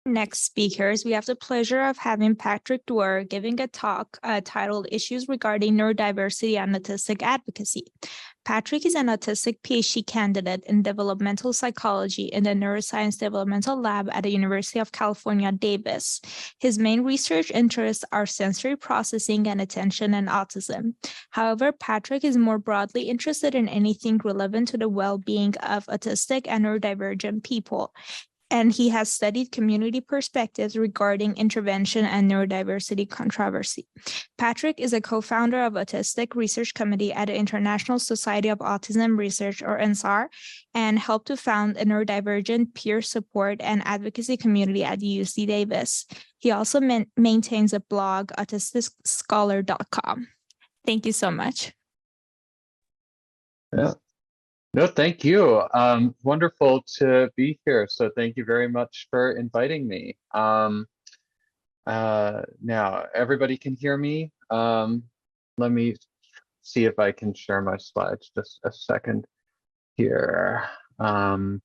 Next speakers, we have the pleasure of having Patrick Dwyer giving a talk titled Issues Regarding Neurodiversity and Autistic Advocacy. Patrick is an autistic PhD candidate in developmental psychology in the Neuroscience Developmental Lab at the University of California, Davis. His main research interests are sensory processing and attention and autism. However, Patrick is more broadly interested in anything relevant to the well-being of autistic and neurodivergent people, and he has studied community perspectives regarding intervention and neurodiversity controversy. Patrick is a co-founder of Autistic Research Committee at the International Society of Autism Research, or INSAR, and helped to found a neurodivergent peer support and advocacy community at UC Davis. He also maintains a blog, AutisticScholar.com. Thank you so much. Yeah. No, thank you. Wonderful to be here. So thank you very much for inviting me. Now, everybody can hear me. Let me see if I can share my slides. Just a second here. Can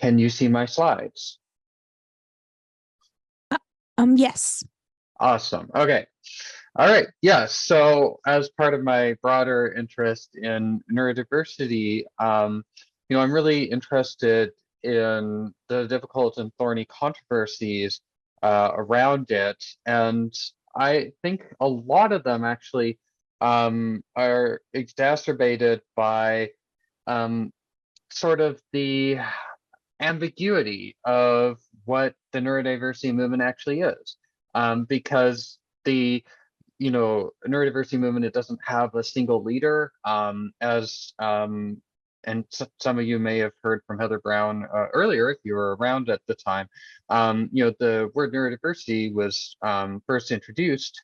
you see my slides? Yes. Awesome. Okay. All right. Yes. So as part of my broader interest in neurodiversity, I'm really interested in the difficult and thorny controversies around it. And I think a lot of them actually are exacerbated by sort of the ambiguity of what the neurodiversity movement actually is. Because the neurodiversity movement, it doesn't have a single leader, and some of you may have heard from Heather Brown earlier, if you were around at the time. The word neurodiversity was first introduced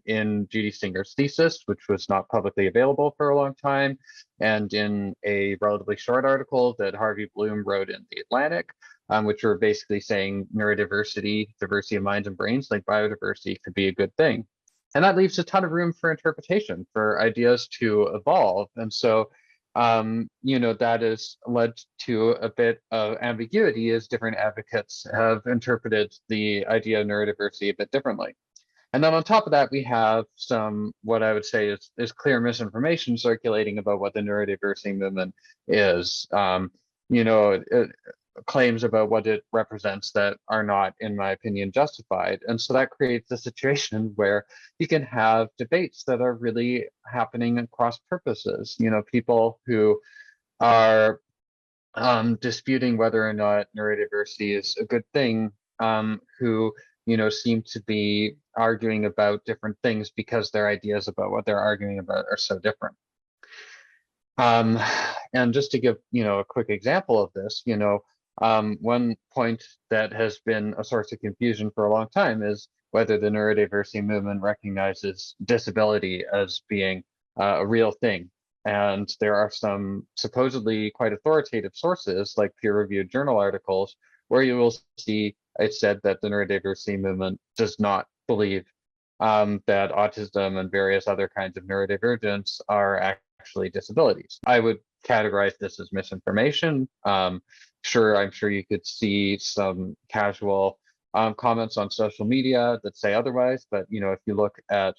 in Judy Stinger's thesis, which was not publicly available for a long time, and in a relatively short article that Harvey Bloom wrote in The Atlantic, which were basically saying neurodiversity, diversity of minds and brains, like biodiversity, could be a good thing. And that leaves a ton of room for interpretation, for ideas to evolve. And so, that has led to a bit of ambiguity as different advocates have interpreted the idea of neurodiversity a bit differently. And then on top of that, we have some, what I would say is clear misinformation circulating about what the neurodiversity movement is. Claims about what it represents that are not, in my opinion, justified. And so that creates a situation where you can have debates that are really happening across purposes. People who are disputing whether or not neurodiversity is a good thing, who seem to be arguing about different things because their ideas about what they're arguing about are so different. And just to give a quick example of this, one point that has been a source of confusion for a long time is whether the neurodiversity movement recognizes disability as being a real thing. And there are some supposedly quite authoritative sources, like peer-reviewed journal articles, where you will see it said that the neurodiversity movement does not believe that autism and various other kinds of neurodivergence are actually disabilities. I would categorize this as misinformation. I'm sure you could see some casual comments on social media that say otherwise, but if you look at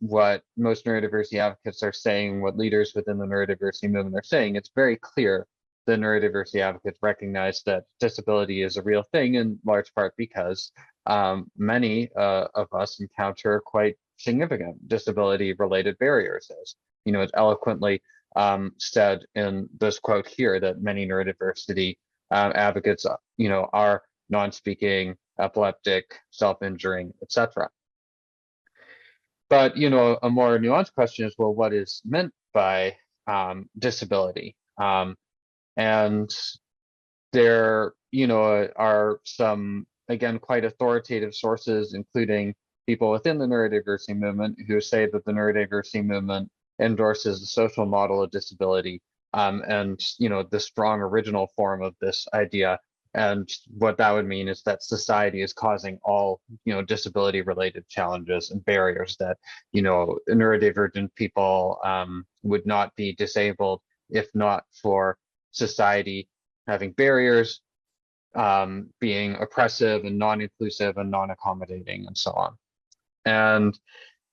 what most neurodiversity advocates are saying, what leaders within the neurodiversity movement are saying, it's very clear the neurodiversity advocates recognize that disability is a real thing, in large part because many of us encounter quite significant disability-related barriers, as it's eloquently said in this quote here, that many neurodiversity advocates, are non-speaking, epileptic, self-injuring, etc. But a more nuanced question is, well, what is meant by disability? And there, are some, again, quite authoritative sources, including people within the neurodiversity movement, who say that the neurodiversity movement endorses the social model of disability, and the strong original form of this idea. And what that would mean is that society is causing all disability related challenges and barriers, that neurodivergent people would not be disabled if not for society having barriers, being oppressive and non-inclusive and non-accommodating, and so on. And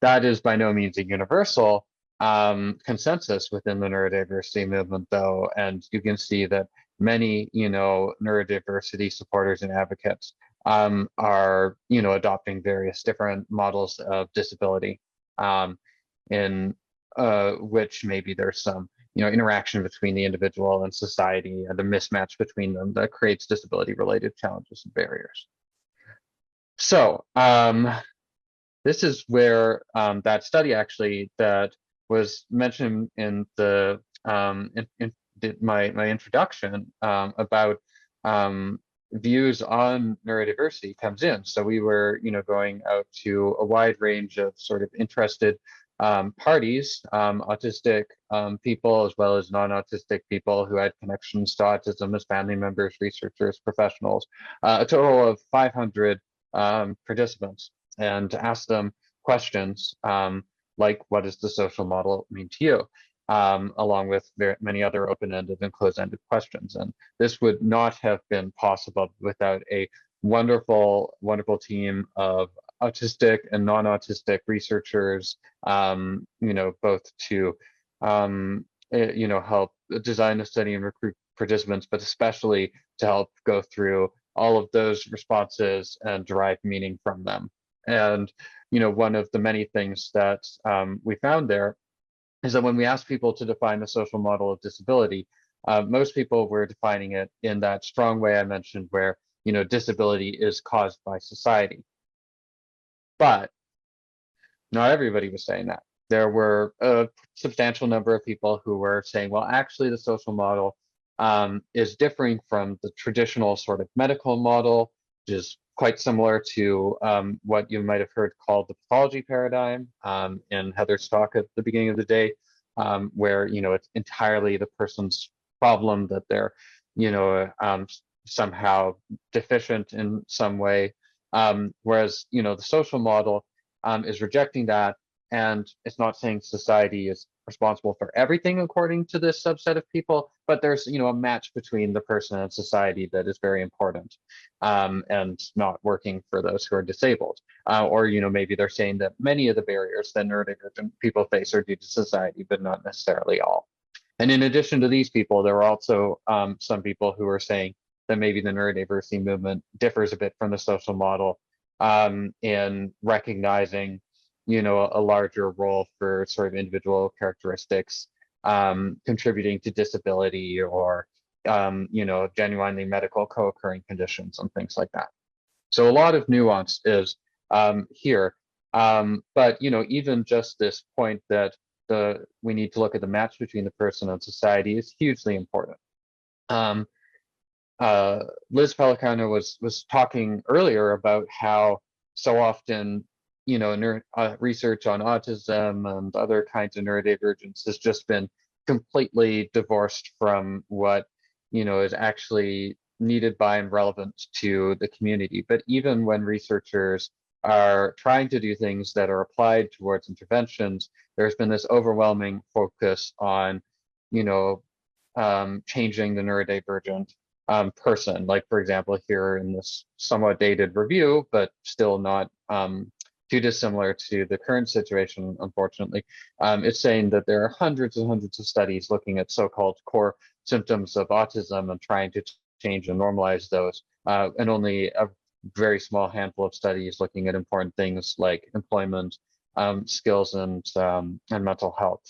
that is by no means a universal consensus within the neurodiversity movement, though, and you can see that many, neurodiversity supporters and advocates are, adopting various different models of disability, in which maybe there's some, interaction between the individual and society and a mismatch between them that creates disability-related challenges and barriers. So this is where that study actually that was mentioned in the my introduction about views on neurodiversity comes in. So we were, going out to a wide range of sort of interested parties, autistic people as well as non-autistic people who had connections to autism as family members, researchers, professionals, a total of 500 participants, and ask them questions like, what does the social model mean to you? Along with many other open-ended and closed-ended questions. And this would not have been possible without a wonderful, wonderful team of autistic and non-autistic researchers, both to, help design the study and recruit participants, but especially to help go through all of those responses and derive meaning from them. And, one of the many things that we found there is that when we asked people to define the social model of disability, most people were defining it in that strong way I mentioned, where, disability is caused by society. But not everybody was saying that. There were a substantial number of people who were saying, well, actually, the social model is differing from the traditional sort of medical model, which is quite similar to what you might have heard called the pathology paradigm in Heather's talk at the beginning of the day, where, it's entirely the person's problem that they're, somehow deficient in some way. Whereas, the social model is rejecting that, and it's not saying society is responsible for everything according to this subset of people, but there's, a match between the person and society that is very important, and not working for those who are disabled. Or, maybe they're saying that many of the barriers that neurodivergent people face are due to society, but not necessarily all. And in addition to these people, there were also some people who were saying that maybe the neurodiversity movement differs a bit from the social model in recognizing, a larger role for sort of individual characteristics contributing to disability, or, genuinely medical co-occurring conditions and things like that. So a lot of nuance is here. But, even just this point that we need to look at the match between the person and society is hugely important. Liz Pelicano was talking earlier about how so often, research on autism and other kinds of neurodivergence has just been completely divorced from what, is actually needed by and relevant to the community. But even when researchers are trying to do things that are applied towards interventions, there's been this overwhelming focus on, changing the neurodivergent person. Like, for example, here in this somewhat dated review, but still not too dissimilar to the current situation, unfortunately, it's saying that there are hundreds and hundreds of studies looking at so-called core symptoms of autism and trying to change and normalize those, and only a very small handful of studies looking at important things like employment, skills, and mental health.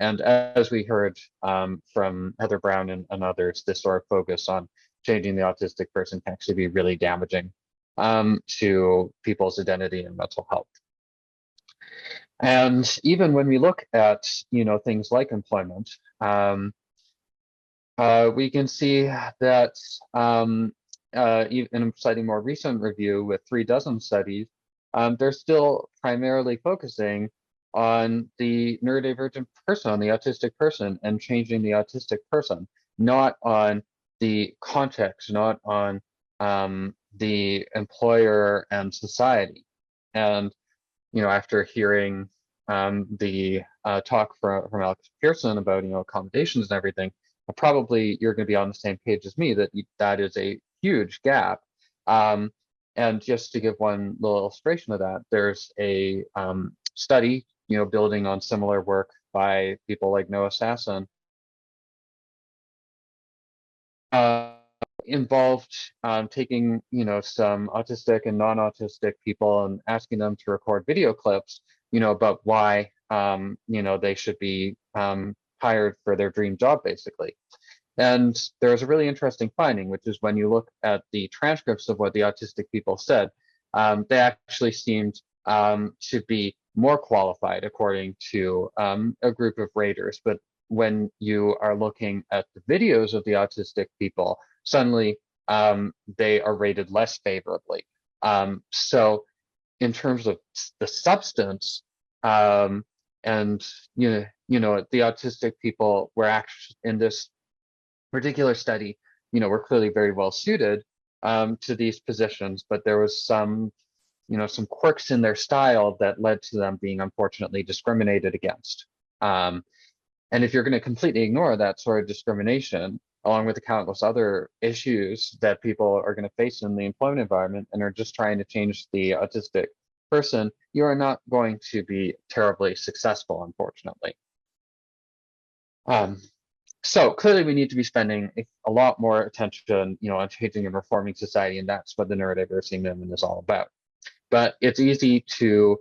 And as we heard from Heather Brown and others, this sort of focus on changing the autistic person can actually be really damaging to people's identity and mental health. And even when we look at, things like employment, we can see that even citing more recent review with 36 studies, they're still primarily focusing on the neurodivergent person, on the autistic person, and changing the autistic person, not on the context, not on the employer and society. And, after hearing the talk from Alex Pearson about, accommodations and everything, probably you're going to be on the same page as me that that is a huge gap. Um, and just to give one little illustration of that, there's a study, building on similar work by people like Noah Sasson, involved taking, some autistic and non-autistic people and asking them to record video clips, about why, they should be hired for their dream job, basically. And there was a really interesting finding, which is when you look at the transcripts of what the autistic people said, they actually seemed to be more qualified according to a group of raters. But when you are looking at the videos of the autistic people, suddenly they are rated less favorably. So in terms of the substance, and the autistic people were actually in this particular study, were clearly very well suited to these positions, but there was some quirks in their style that led to them being unfortunately discriminated against. And if you're going to completely ignore that sort of discrimination, along with the countless other issues that people are going to face in the employment environment, and are just trying to change the autistic person, you are not going to be terribly successful, unfortunately. So clearly we need to be spending a lot more attention, on changing and reforming society, and that's what the neurodiversity movement is all about. But it's easy to,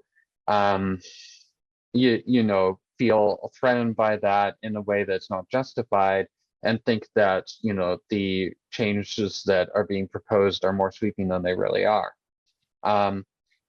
feel threatened by that in a way that's not justified, and think that, the changes that are being proposed are more sweeping than they really are.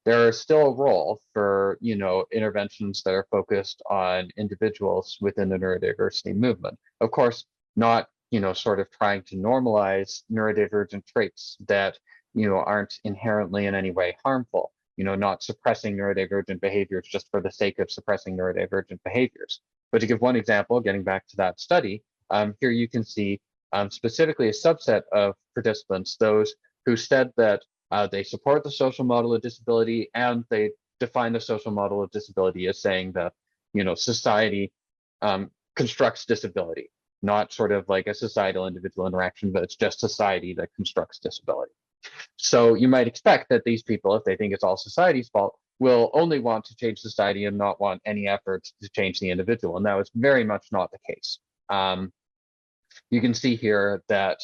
There is still a role for, interventions that are focused on individuals within the neurodiversity movement. Of course, not, sort of trying to normalize neurodivergent traits that, aren't inherently in any way harmful, not suppressing neurodivergent behaviors just for the sake of suppressing neurodivergent behaviors. But to give one example, getting back to that study, here you can see specifically a subset of participants, those who said that they support the social model of disability, and they define the social model of disability as saying that, society constructs disability, not sort of like a societal individual interaction, but it's just society that constructs disability. So you might expect that these people, if they think it's all society's fault, will only want to change society and not want any efforts to change the individual. And that is very much not the case. You can see here that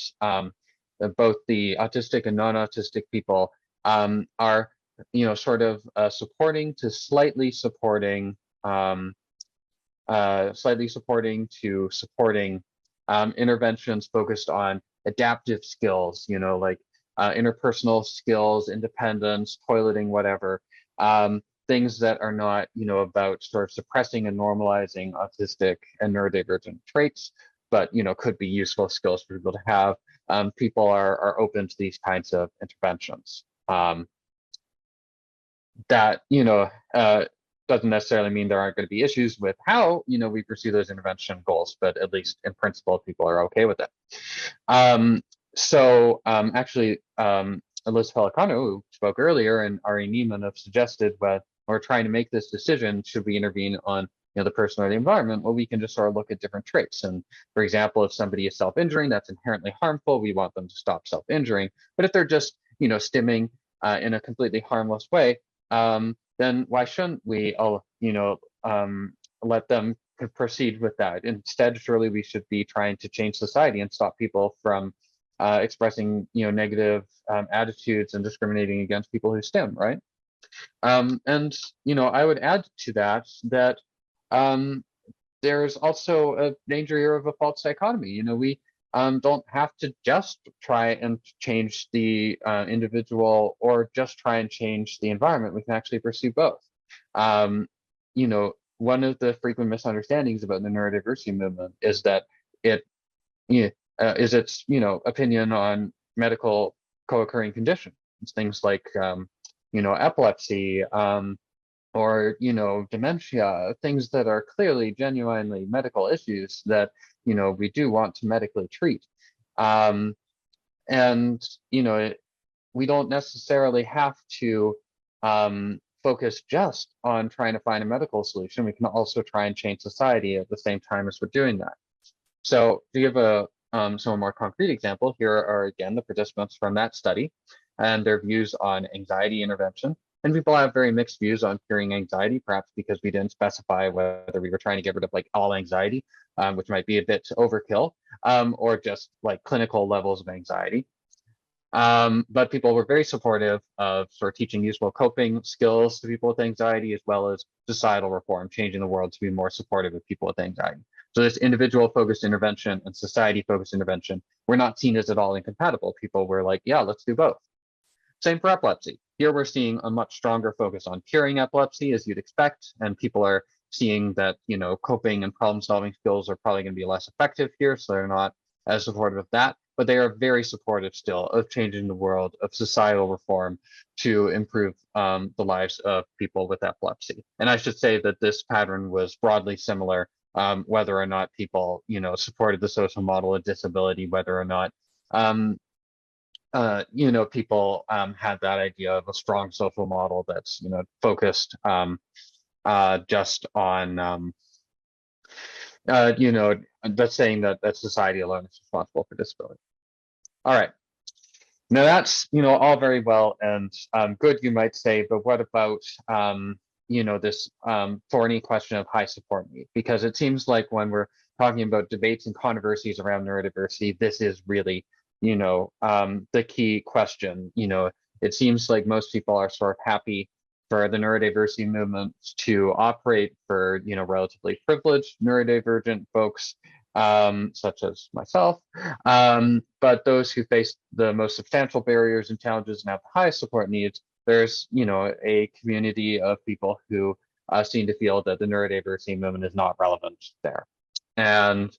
both the autistic and non-autistic people are, sort of supporting to slightly supporting interventions focused on adaptive skills, like interpersonal skills, independence, toileting, whatever, things that are not, about sort of suppressing and normalizing autistic and neurodivergent traits, but, could be useful skills for people to have. People are open to these kinds of interventions. That, doesn't necessarily mean there aren't going to be issues with how, we pursue those intervention goals, but at least in principle, people are okay with it. Actually, Alyssa Pelicano, who spoke earlier, and Ari Neiman have suggested when we're trying to make this decision, should we intervene on the person or the environment? Well, we can just sort of look at different traits. And for example, if somebody is self-injuring, that's inherently harmful. We want them to stop self-injuring. But if they're just, stimming in a completely harmless way, then why shouldn't we, let them proceed with that? Instead, surely we should be trying to change society and stop people from expressing, negative attitudes and discriminating against people who stim, right? And I would add to that there's also a danger here of a false dichotomy. We don't have to just try and change the individual, or just try and change the environment. We can actually pursue both. One of the frequent misunderstandings about the neurodiversity movement is that it is its opinion on medical co-occurring conditions, things like epilepsy, or dementia, things that are clearly genuinely medical issues that we do want to medically treat. We don't necessarily have to focus just on trying to find a medical solution. We can also try and change society at the same time as we're doing that. So to give a more concrete example, here are again the participants from that study and their views on anxiety intervention. And people have very mixed views on curing anxiety, perhaps because we didn't specify whether we were trying to get rid of like all anxiety, which might be a bit overkill, or just like clinical levels of anxiety. But people were very supportive of sort of teaching useful coping skills to people with anxiety, as well as societal reform, changing the world to be more supportive of people with anxiety. So this individual focused intervention and society focused intervention were not seen as at all incompatible. People were like, yeah, let's do both. Same for epilepsy. Here we're seeing a much stronger focus on curing epilepsy, as you'd expect, and people are seeing that, you know, coping and problem solving skills are probably going to be less effective here, so they're not as supportive of that, but they are very supportive still of changing the world, of societal reform to improve the lives of people with epilepsy. And I should say that this pattern was broadly similar, whether or not people, you know, supported the social model of disability, whether or not you know, people had that idea of a strong social model that's, you know, focused just on, you know, that's saying that society alone is responsible for disability. All right. Now that's, you know, all very well and good, you might say, but what about, you know, this thorny question of high support need? Because it seems like when we're talking about debates and controversies around neurodiversity, this is really, you know, the key question. You know, it seems like most people are sort of happy for the neurodiversity movement to operate for, you know, relatively privileged neurodivergent folks, such as myself. But those who face the most substantial barriers and challenges and have the highest support needs, there's, you know, a community of people who seem to feel that the neurodiversity movement is not relevant there. And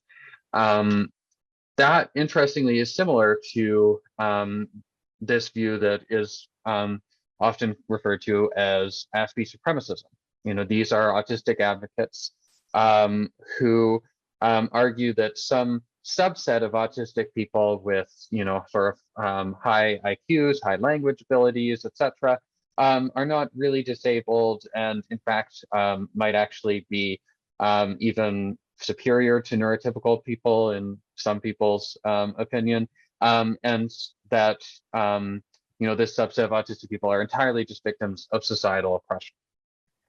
that, interestingly, is similar to this view that is often referred to as Aspie supremacism. You know, these are autistic advocates who argue that some subset of autistic people with, you know, sort of high IQs, high language abilities, etc., are not really disabled, and in fact might actually be even superior to neurotypical people in some people's opinion, and that you know, this subset of autistic people are entirely just victims of societal oppression.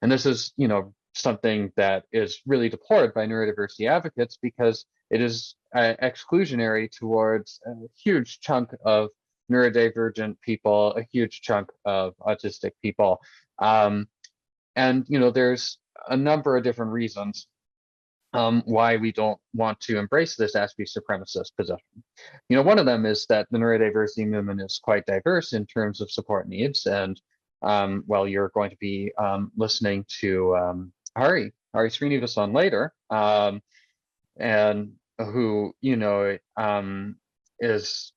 And this is, you know, something that is really deplored by neurodiversity advocates because it is exclusionary towards a huge chunk of neurodivergent people, a huge chunk of autistic people. And, you know, there's a number of different reasons why we don't want to embrace this Aspie supremacist position. You know, one of them is that the neurodiversity movement is quite diverse in terms of support needs. And well, you're going to be listening to Hari Srinivasan later, and who, you know, is,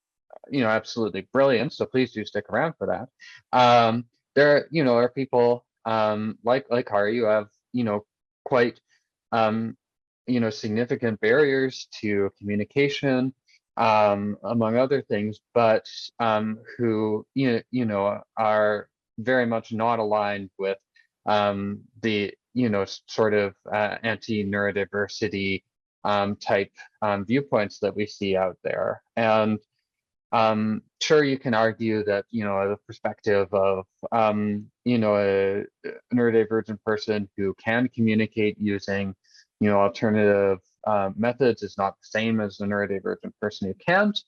you know, absolutely brilliant. So please do stick around for that. There, you know, are people like Hari who have, you know, quite you know, significant barriers to communication, among other things, but who, you know, are very much not aligned with the, you know, sort of anti-neurodiversity type viewpoints that we see out there. And sure, you can argue that, you know, the perspective of, you know, a neurodivergent person who can communicate using, you know, alternative methods is not the same as the neurodivergent person who can't.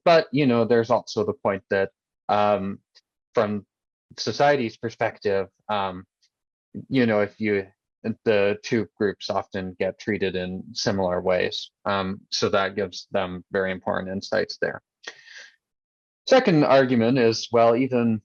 But, you know, there's also the point that from society's perspective, you know, the two groups often get treated in similar ways. So that gives them very important insights there. Second argument is, well, even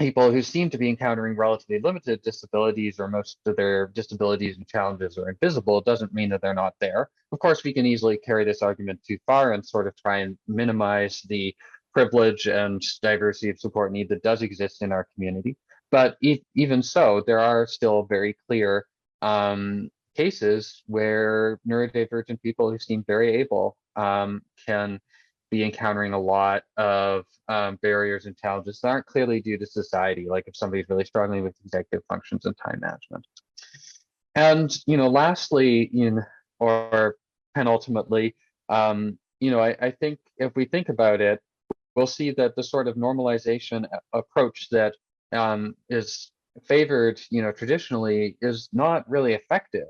people who seem to be encountering relatively limited disabilities, or most of their disabilities and challenges are invisible, doesn't mean that they're not there. Of course, we can easily carry this argument too far and sort of try and minimize the privilege and diversity of support need that does exist in our community. But even so, there are still very clear cases where neurodivergent people who seem very able can be encountering a lot of barriers and challenges that aren't clearly due to society, like if somebody's really struggling with executive functions and time management. And, you know, lastly, or penultimately, I think if we think about it, we'll see that the sort of normalization approach that is favored, traditionally is not really effective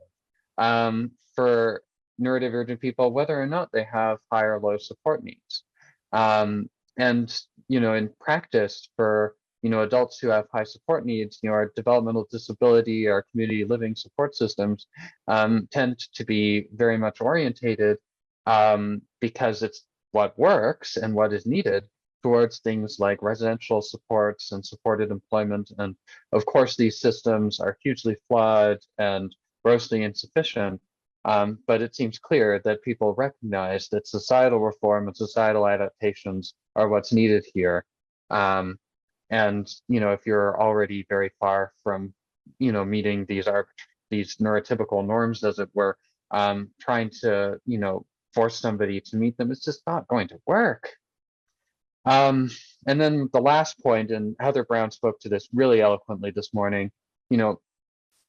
for neurodivergent people, whether or not they have high or low support needs. And, in practice for, adults who have high support needs, our developmental disability, our community living support systems tend to be very much orientated because it's what works and what is needed towards things like residential supports and supported employment. And of course, these systems are hugely flawed and grossly insufficient. But it seems clear that people recognize that societal reform and societal adaptations are what's needed here. And if you're already very far from meeting these neurotypical norms, as it were, trying to force somebody to meet them, it's just not going to work. And then the last point, and Heather Brown spoke to this really eloquently this morning,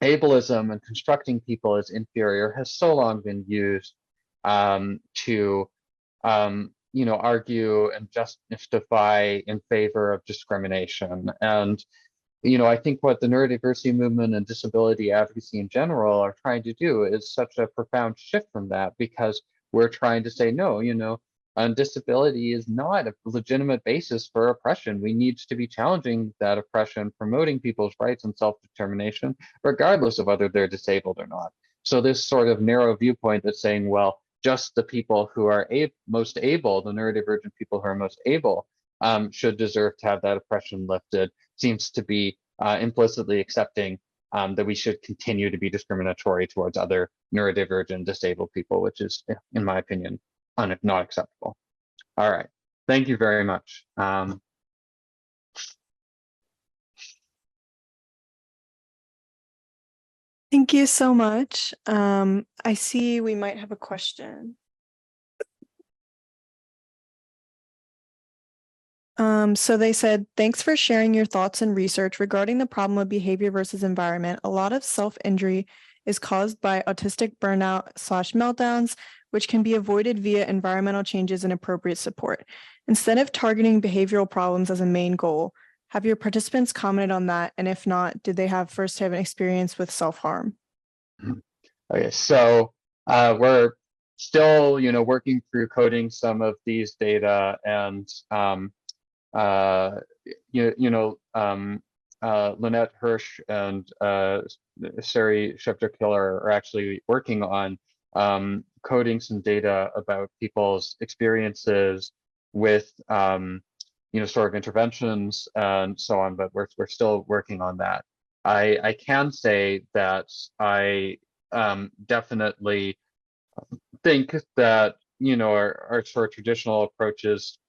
ableism and constructing people as inferior has so long been used to argue and justify in favor of discrimination. And I think what the neurodiversity movement and disability advocacy in general are trying to do is such a profound shift from that, because we're trying to say, no, disability is not a legitimate basis for oppression. We need to be challenging that oppression, promoting people's rights and self-determination, regardless of whether they're disabled or not. So this sort of narrow viewpoint that's saying, well, just the people who are most able, the neurodivergent people who are most able, should deserve to have that oppression lifted, seems to be implicitly accepting that we should continue to be discriminatory towards other neurodivergent disabled people, which is, in my opinion, not acceptable. All right, thank you very much. Thank you so much. I see we might have a question. So they said, thanks for sharing your thoughts and research regarding the problem of behavior versus environment. A lot of self-injury is caused by autistic burnout/meltdowns, which can be avoided via environmental changes and appropriate support. Instead of targeting behavioral problems as a main goal, have your participants commented on that? And if not, did they have first-hand experience with self-harm? Okay, so we're still, working through coding some of these data, and Lynette Hirsch and Sari Schefter-Killer are actually working on coding some data about people's experiences with sort of interventions and so on, but we're still working on that. I can say that I definitely think that our sort of traditional approaches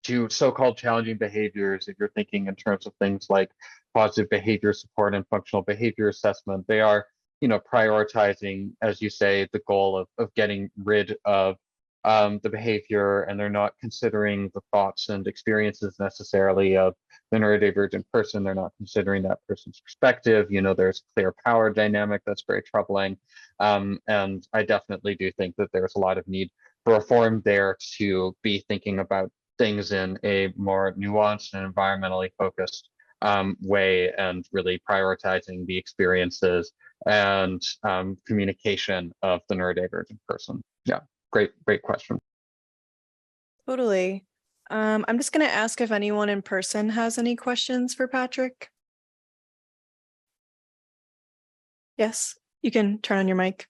to so-called challenging behaviors, if you're thinking in terms of things like positive behavior support and functional behavior assessment, they are prioritizing, as you say, the goal of getting rid of the behavior, and they're not considering the thoughts and experiences necessarily of the neurodivergent person. They're not considering that person's perspective. There's a clear power dynamic that's very troubling. And I definitely do think that there's a lot of need for reform there, to be thinking about things in a more nuanced and environmentally focused way, and really prioritizing the experiences and communication of the neurodivergent person. Yeah, great question. Totally. I'm just going to ask if anyone in person has any questions for Patrick. Yes, you can turn on your mic.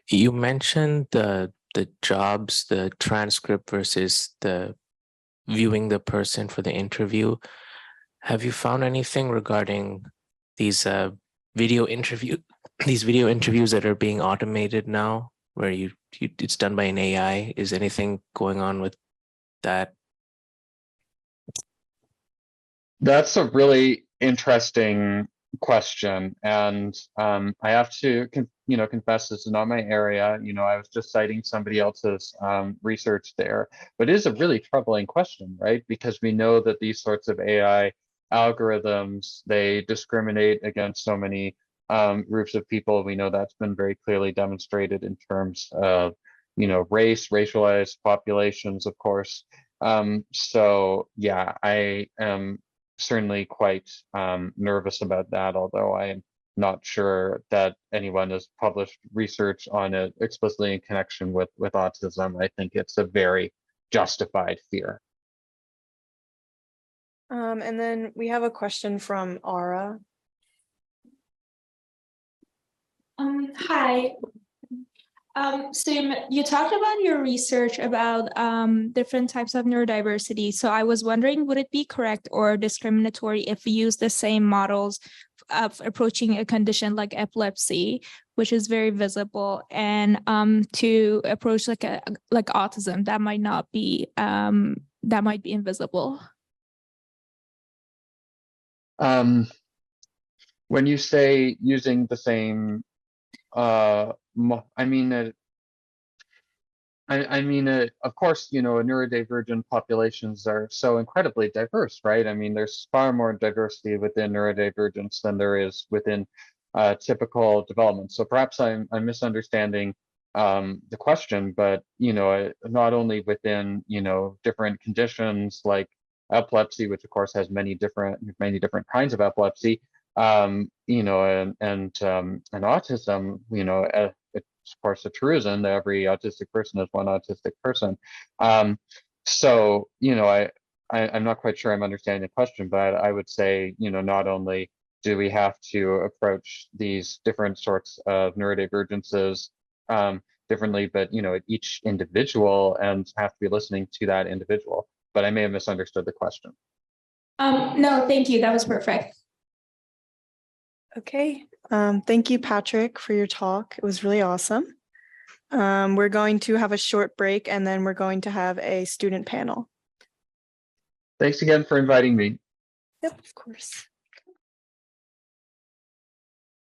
You mentioned the jobs, the transcript versus the viewing the person for the interview. Have you found anything regarding these video interviews that are being automated now, where it's done by an AI? Is anything going on with that? That's a really interesting question, and I have to confess this is not my area. I was just citing somebody else's research there, but it is a really troubling question, right? Because we know that these sorts of AI algorithms, they discriminate against so many groups of people. We know that's been very clearly demonstrated in terms of, race, racialized populations, of course. So yeah, I am certainly quite nervous about that, although I am not sure that anyone has published research on it explicitly in connection with autism. I think it's a very justified fear. And then we have a question from Ara. Hi. So you talked about your research about different types of neurodiversity. So I was wondering, would it be correct or discriminatory if we use the same models of approaching a condition like epilepsy, which is very visible, and to approach like autism that might not be that might be invisible? When you say using the same, of course, neurodivergent populations are so incredibly diverse, right? I mean, there's far more diversity within neurodivergence than there is within typical development. So perhaps I'm misunderstanding the question, but not only within different conditions like epilepsy, which of course has many different kinds of epilepsy, and autism, it's of course a truism that every autistic person is one autistic person. So I'm not quite sure I'm understanding the question, but I would say not only do we have to approach these different sorts of neurodivergences differently, but each individual, and have to be listening to that individual. But I may have misunderstood the question. No, thank you. That was perfect. Okay. Thank you, Patrick, for your talk. It was really awesome. We're going to have a short break, and then we're going to have a student panel. Thanks again for inviting me. Yep, of course.